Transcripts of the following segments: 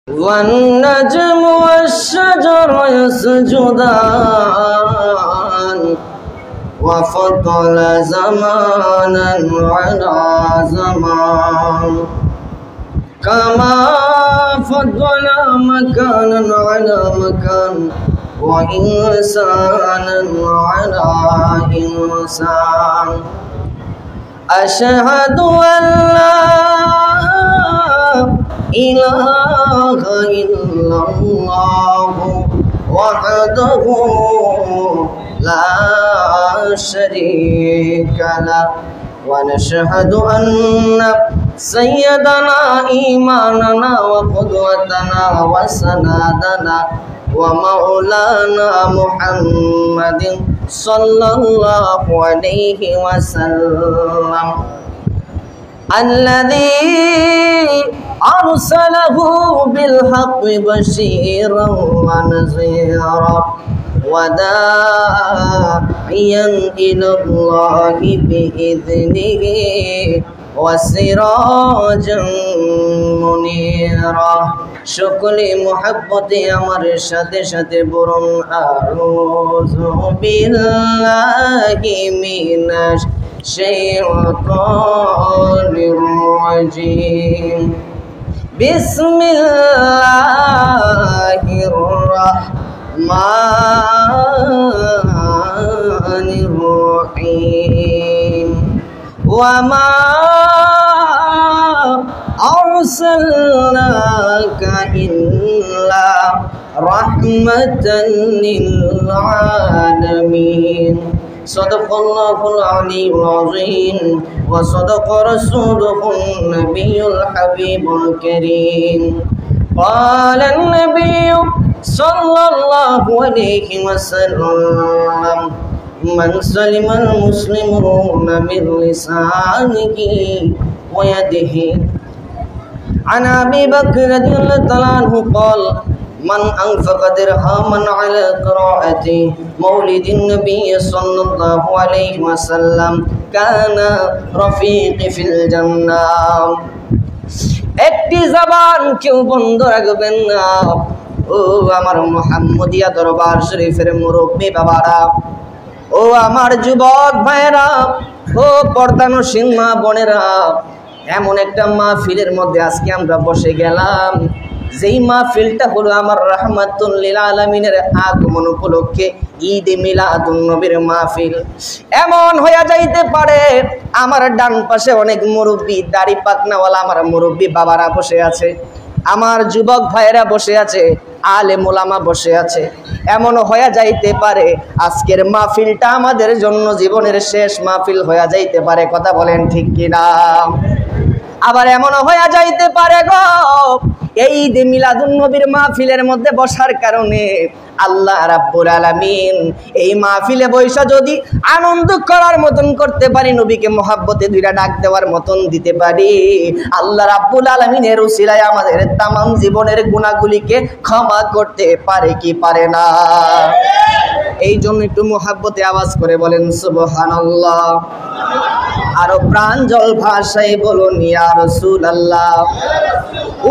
والنجم والشجر يسجدان وفضل زمانا على زمان كما فضل مكانا على مكان وإنسانا على إنسان أشهد أن لا إله إلا الله وحده لا شريك له ونشهد أن سيدنا إيماننا وقدوتنا وسندنا ومولانا محمد صلى الله عليه وسلم الذي أرسله بالحق بشيرا ونذيرا وداعيا إلى الله بإذنه وسراجا منيرا সকলে মহব্বতে আমার সাথে সাথে বলুন আউযু বিল্লাহি মিনাশ শাইতানির রাজিম বিসমিল্লাহির রাহমানির রাহিম ওয়া মা أرسلناك إلا رحمة للعالمين صدق الله العلي العظيم وصدق رسوله النبي الحبيب الكريم قال النبي صلى الله عليه وسلم من سلم المسلمون من لسانه ويده عن أبي بكر رضي الله تعالى عنه قال من أنفق درهما على قراءة مولد النبي صلى الله عليه وسلم كان رفيق في الجنة একটি জবান কেউ বন্ধ রাখবেন না। ও আমার মুহাম্মদিয়া দরবার শরীফের মুরব্বী বাবারা, ও আমার যুবক ভাইরা, ও পর্দানসীন মা বোনেরা, এমন একটা মাহফিলের মধ্যে আজকে আমরা বসে গেলাম, যেই মাহফিলটা হলো আমার রাহমাতুল লিল আলামিনের আগমন উপলক্ষে ঈদ মিলাদুন নবীর মাহফিল। এমন হয়ে যাইতে পারে আমার ডান পাশে অনেক মুরব্বী দাড়ি পাকনাওয়ালা আমার মুরব্বী বাবারা বসে আছে, আমার যুবক ভাইয়েরা বসে আছে, আলেম ওলামা বসে আছে। এমন হয়ে যাইতে পারে আজকের মাহফিলটা আমাদের জন্য জীবনের শেষ মাহফিল হয়ে যাইতে পারে, কথা বলেন ঠিক কিনা? আবার এমন হয়ে যাইতে পারে গো, এই ঈদ মিলাদুন নবীর মাহফিলের মধ্যে বসার কারণে আল্লাহ রাব্বুল আলামিন এই মাহফিলে বৈশা যদি আনন্দ করার মতন করতে পারি, নবীকে মহাব্বতে দুইটা ডাক দেওয়ার মতন দিতে পারি, আল্লাহ রাব্বুল আলামিনের উসিলায় আমাদের তামাম জীবনের গুনাহগুলিকে ক্ষমা করতে পারে কি পারে না? এই জন্য একটু মহাব্বতে আওয়াজ করে বলেন সুবহানাল্লাহ। আরো প্রাঞ্জল ভাষায় বলুন ইয়া রাসূলুল্লাহ,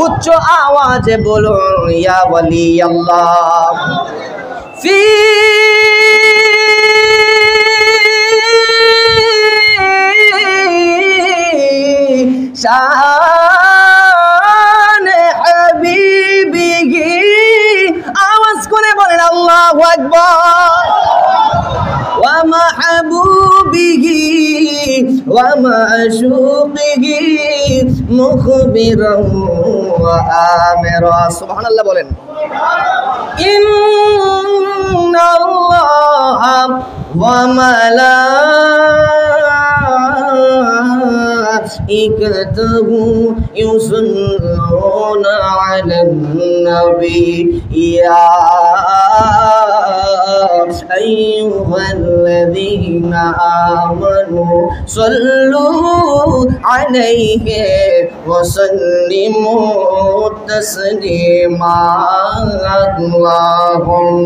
উচ্চ আওয়াজে বলুন ইয়া ওয়ালি আল্লাহ। ফি শান হাবিবিহি, আওয়াজ করে বলেন আল্লাহু আকবার। ওয়া মাহবুবিহি ওয়া মাশুকিহি মুখবিরান ওয়া আমিরা, সুবহানাল্লাহ বলেন। ইন্নাল্লাহা ওয়া মালাইকাতাহু ইউসাল্লুনা আলান নবী ইয়া আইয়ুহাল্লাযীনা আমানু সাল্লু আলাইহি ওয়া সাল্লিমু তাসলিমা। আল্লাহুম্মা